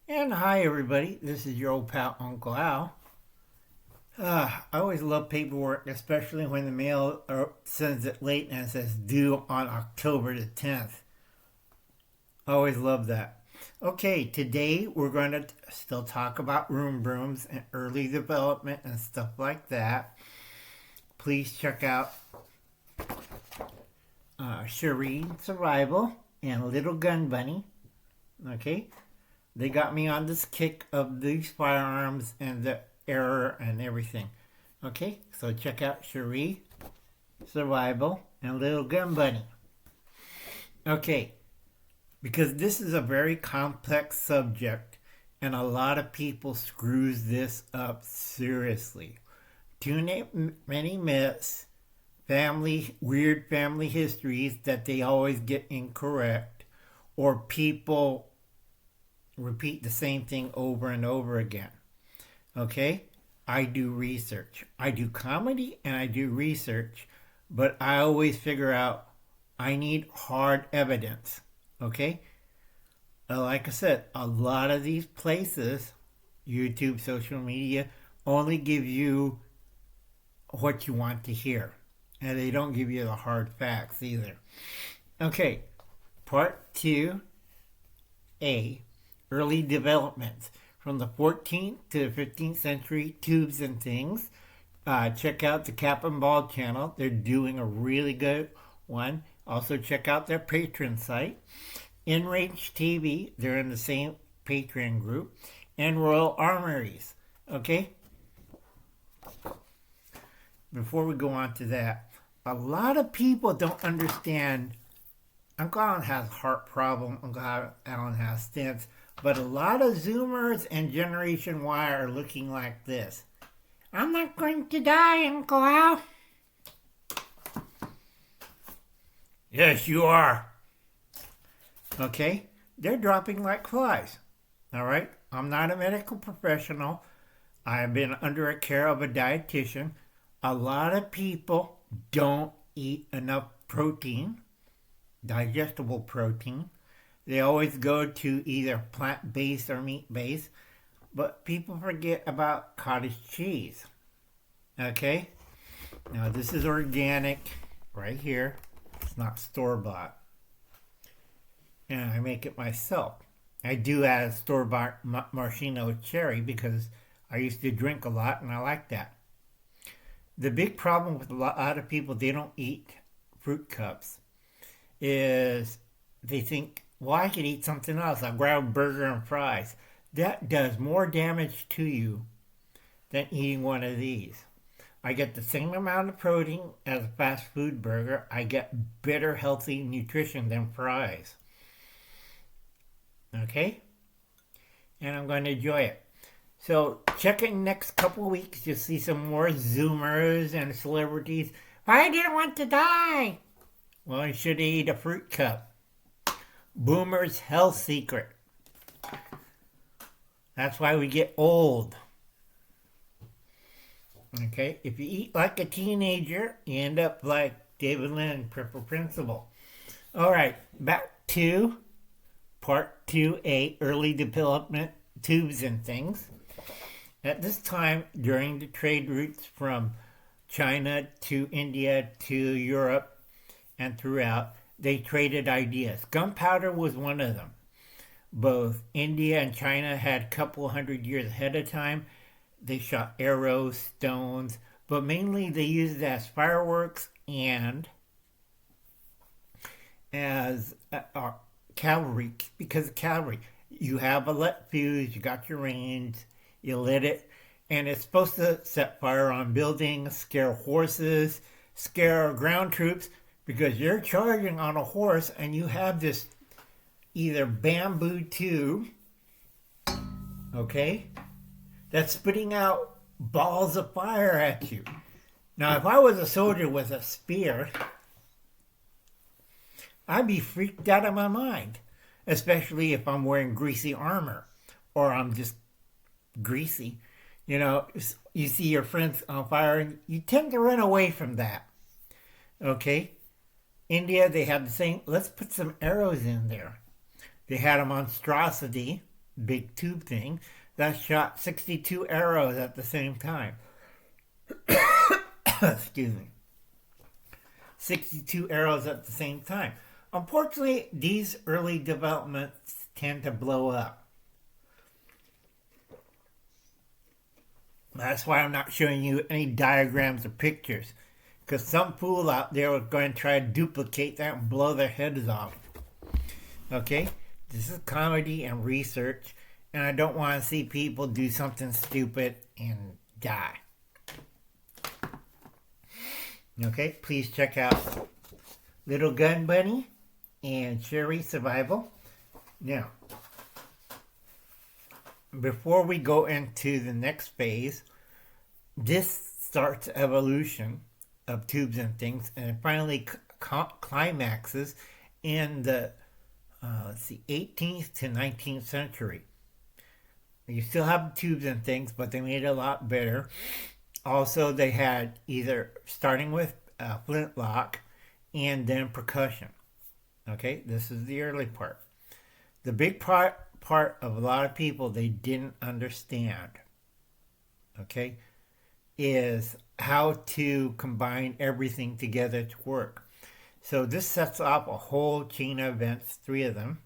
And hi, everybody. This is your old pal, Uncle Al. I always love paperwork, especially when the mail sends it late and it says due on October the 10th. I always love that. Okay, today we're going to still talk about room brooms and early development and stuff like that. Please check out Shireen Survival and Little Gun Bunny. Okay, they got me on this kick of these firearms and the error and everything. Okay, so check out Cherie, Survival, and Little Gun Bunny. Okay, because this is a very complex subject and a lot of people screws this up seriously. Too many myths, weird family histories that they always get incorrect, or people repeat the same thing over and over again. Okay? I do research. I do comedy and I do research, but I always figure out I need hard evidence. Okay? Like I said, a lot of these places, YouTube, social media, only give you what you want to hear. And they don't give you the hard facts either. Okay, part 2A, early developments from the 14th to the 15th century tubes and things. Check out the Cap and Ball channel. They're doing a really good one. Also check out their Patreon site. InRange TV, they're in the same Patreon group. And Royal Armories. Okay? Before we go on to that, a lot of people don't understand. Uncle Alan has heart problem. Uncle Alan has stents. But a lot of Zoomers and Generation Y are looking like this. I'm not going to die, Uncle Al. Yes, you are. Okay? They're dropping like flies. All right? I'm not a medical professional. I've been under a care of a dietitian. A lot of people don't eat enough protein, digestible protein. They always go to either plant-based or meat-based, but people forget about cottage cheese. Okay? Now, this is organic right here. It's not store-bought. And I make it myself. I do add store-bought maraschino cherry because I used to drink a lot and I like that. The big problem with a lot of people, they don't eat fruit cups, is they think, well, I could eat something else. I'll grab a burger and fries. That does more damage to you than eating one of these. I get the same amount of protein as a fast food burger. I get better healthy nutrition than fries. Okay? And I'm going to enjoy it. So check in next couple of weeks. You'll see some more Zoomers and celebrities. I didn't want to die. Well, you should eat a fruit cup. Boomer's health secret. That's why we get old. Okay? If you eat like a teenager, you end up like David Lynn, Purple Principle. Alright, back to part 2A, early development, tubes and things. At this time, during the trade routes from China to India to Europe and throughout, they traded ideas. Gunpowder was one of them. Both India and China had a couple hundred years ahead of time. They shot arrows, stones, but mainly they used it as fireworks and as cavalry. Because cavalry, you have a lit fuse, you got your range, you lit it, and it's supposed to set fire on buildings, scare horses, scare ground troops, because you're charging on a horse and you have this either bamboo tube, okay, that's spitting out balls of fire at you. Now, if I was a soldier with a spear, I'd be freaked out of my mind, especially if I'm wearing greasy armor or I'm just greasy. You know, you see your friends on fire and you tend to run away from that. Okay? India, they had the same, let's put some arrows in there. They had a monstrosity big tube thing that shot 62 arrows at the same time. Excuse me. 62 arrows at the same time. Unfortunately, these early developments tend to blow up. That's why I'm not showing you any diagrams or pictures. Because some fool out there was going to try to duplicate that and blow their heads off. Okay? This is comedy and research. And I don't want to see people do something stupid and die. Okay? Please check out Little Gun Bunny and Sherry Survival. Now, before we go into the next phase, this starts evolution of tubes and things, and it finally climaxes in the 18th to 19th century. You still have tubes and things, but they made it a lot better. Also, they had either starting with flintlock and then percussion. Okay, this is the early part. The big part of a lot of people they didn't understand, okay, is how to combine everything together to work. So this sets off a whole chain of events, 3 of them.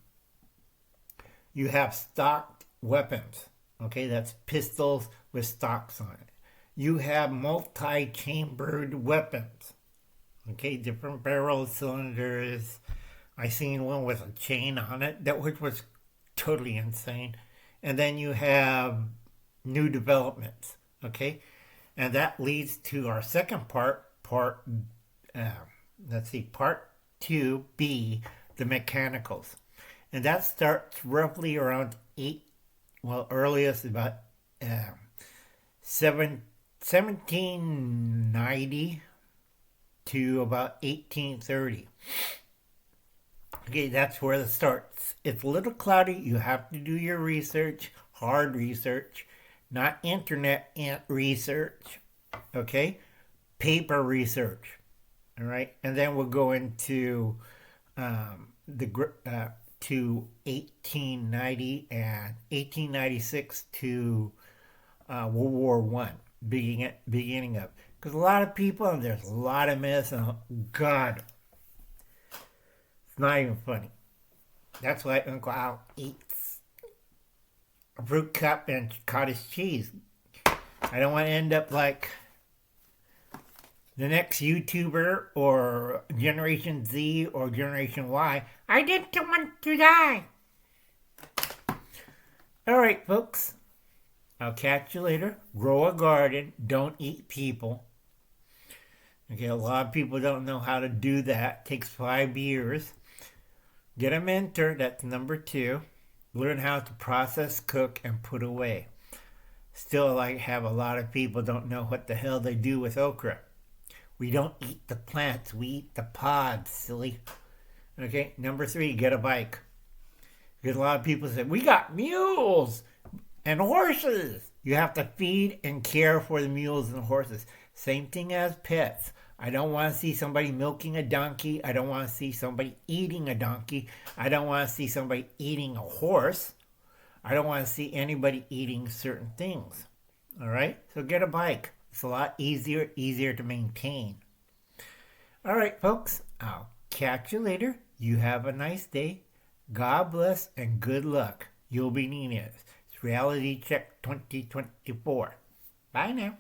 You have stocked weapons, okay, that's pistols with stocks on it. You have multi-chambered weapons, okay, different barrels, cylinders. I seen one with a chain on it, which was totally insane. And then you have new developments, okay? And that leads to our second part 2B, the mechanicals. And that starts roughly around earliest about 1790 to about 1830. Okay, that's where it starts. It's a little cloudy. You have to do your research, hard research, not internet research, okay? Paper research, all right? And then we'll go into to 1890 and 1896 to World War I, beginning of. Because a lot of people, and there's a lot of myths, and God, it's not even funny. That's why Uncle Al eats a fruit cup and cottage cheese. I don't want to end up like the next YouTuber or Generation Z or Generation Y. I didn't want to die. Alright, folks. I'll catch you later. Grow a garden. Don't eat people. Okay, a lot of people don't know how to do that. It takes 5 years. Get a mentor. That's number 2. Learn how to process, cook, and put away. Still, I have a lot of people don't know what the hell they do with okra. We don't eat the plants. We eat the pods, silly. Okay, number 3, get a bike. Because a lot of people say, we got mules and horses. You have to feed and care for the mules and horses. Same thing as pets. I don't want to see somebody milking a donkey. I don't want to see somebody eating a donkey. I don't want to see somebody eating a horse. I don't want to see anybody eating certain things. All right? So get a bike. It's a lot easier to maintain. All right, folks. I'll catch you later. You have a nice day. God bless and good luck. You'll be needing it. It's Reality Check 2024. Bye now.